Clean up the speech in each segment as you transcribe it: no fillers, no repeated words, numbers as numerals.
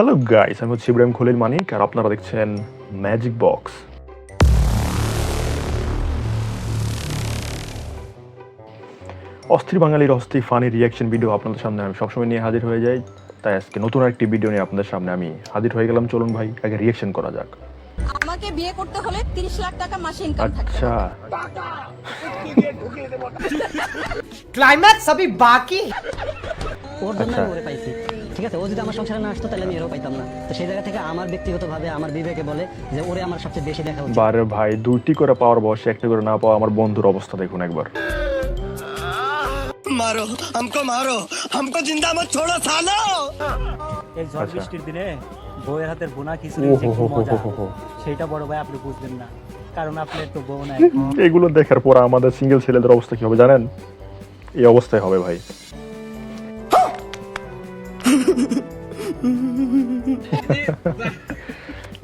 Hello guys, আমি হচ্ছে ইব্রাহিম খলিল মানিক আর আপনারা দেখছেন ম্যাজিক বক্স। অস্থির বাঙালির অস্থির ফানি রিয়াকশন ভিডিও আপনাদের সামনে আমি সবসময় নিয়ে হাজির হয়ে যাই, তাই আজকে নতুন একটি ভিডিও নিয়ে আপনাদের সামনে আমি হাজির হয়ে গেলাম। চলুন ভাই আগে রিয়াকশন করা যাক। আমাকে বিয়ে করতে হলে 30 লাখ টাকা মাসে ইনকাম থাকতে আচ্ছা, ক্লাইম্যাক্স अभी বাকি। ওর জন্য আচ্ছা। আমি ওরে পাইছি, ঠিক আছে। ও যদি আমার সংসারে না আসতো তাহলে আমি এরও পাইতাম না। তো সেই জায়গা থেকে আমার ব্যক্তিগতভাবে আমার বিবেকে বলে যে ওরে আমার সবচেয়ে বেশি দেখা উচিত। বারে ভাই, দুইটি করে পাওয়ার বয়সে একটা করে না পাওয়া আমার বন্ধুর অবস্থা দেখুন একবার। मारो हमको जिंदा मत छोड़ो सालो। এই ঝড় আচ্ছা। বৃষ্টির দিনে বউয়ের হাতের বোনা খিচুড়ি ও যে হো কি হো হো মজা, হো হো। সেটা বড় ভাই আপনি বুঝবেন না, কারণ আপনার তো বউ নাই। এগুলো দেখার পর আমাদের সিঙ্গেল ছেলেদের অবস্থা কি হবে জানেন? এই অবস্থায় হবে ভাই।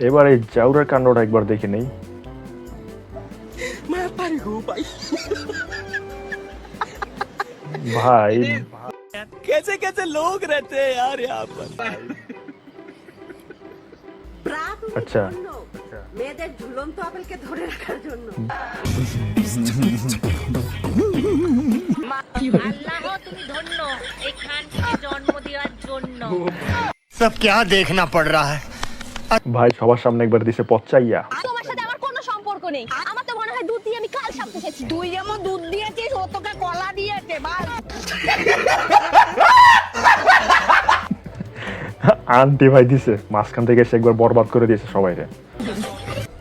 এবার এই জাউরার কাণ্ডটা একবার দেখে নেই। ভাই कैसे कैसे लोग रहते हैं यार यहाँ पर। আচ্ছা, মেয়েদের ঝুলন্ত আপেলকে ধরে রাখার জন্য আল্লাহ তুমি ধন্য এখানকে জন্ম দেওয়ার জন্য। सब क्या देखना पड़ रहा है। ভাই সবার সামনে একবার দিছে পচ্চাইয়া। তোমার সাথে আমার কোনো সম্পর্ক নেই। আমার তো মনে হয় দুধ দিয়ে আমি কাল সাপ পুষেছি। তুই যেমন দুধ দিয়েছিস ও তোকে কলা দিয়েছে বাল। আন্টি ভাই দিছে, মাঝখান থেকে এসে একবার বরবাদ করে দিয়েছে সবাইরে।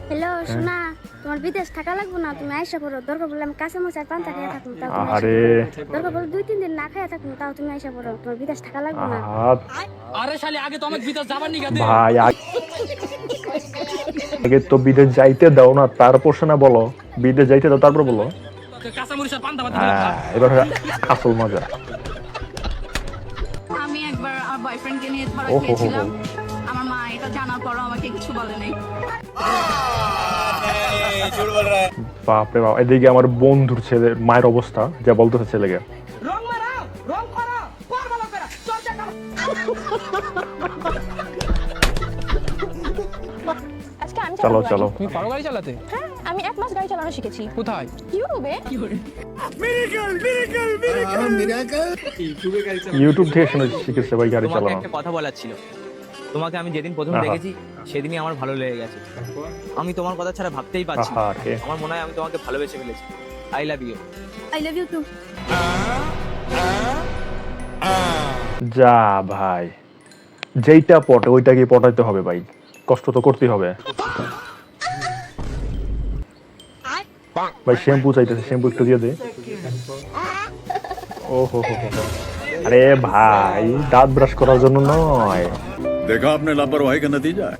হ্যালো শোনা, তোমার বিদেশ থাকা লাগবে না, তুমি আইসা পড়ো। দরকার বললে আমি কাঁচা মশা পান্তা খেয়ে থাকবো, তাও তুমি আইসা আরে পড়ো। দরকার বলে 2-3 দিন না খাইয়া থাকবো, তাও তুমি আইসা পড়ো। তোমার বিদেশ থাকা লাগবে না। আরে শালি আগে তো আমাকে বিদেশ যাবার নিগা ভাই আগে তো বিদেশ যাইতে দাও না, তারপর শোনা বলো বিদেশ যাইতে দাও তারপর বলো। কাঁচা মরিচ আর পান্তা ভাত হ্যাঁ, এবার আসল মজা। আমি একবার আমার বয়ফ্রেন্ডকে নিয়ে ধরা ও হো হো খেয়েছিলাম। হো। আমার মা এটা জানার পরও আমাকে কিছু বলে নাই। বাপরে বাপ, এদিকে আমার বন্ধুর ছেলে মায়ের অবস্থা যা বলতেছে ছেলেকে। রং মারাও, রং করো, পর ভালো করে চর্চা করো। আজকে আমি চলো চলো, তুমি পারো গাড়ি চালাতে? হ্যাঁ, আমি 1 মাস গাড়ি চালানো শিখেছি কোথায়? ইউটিউবে। ইউটিউব থেকে শুনে শিখেছে ভাই গাড়ি তোমাকে চালানো। একটা কথা বলার ছিল। তোমাকে আমি যেদিন প্রথম আহা। দেখেছি সেদিনই আমার ভালো লেগে গেছে। আমি তোমার কথা ছাড়া ভাবতেই পারছি না। আহারে। আমার মনে হয় আমি তোমাকে ভালোবেসে ফেলেছি। I love you. I love you too. যা ভাই, যেইটা পটে ওইটাকে পটাইতে হবে ভাই, কষ্ট তো করতেই হবে। ভাই শ্যাম্পু চাইতেছে, শ্যাম্পু একটু দিয়ে দে। ও হো হো হো হো। আরে ভাই দাঁত ব্রাশ করার জন্য নয়। देखा आपने लापरवाही का नतीजा है।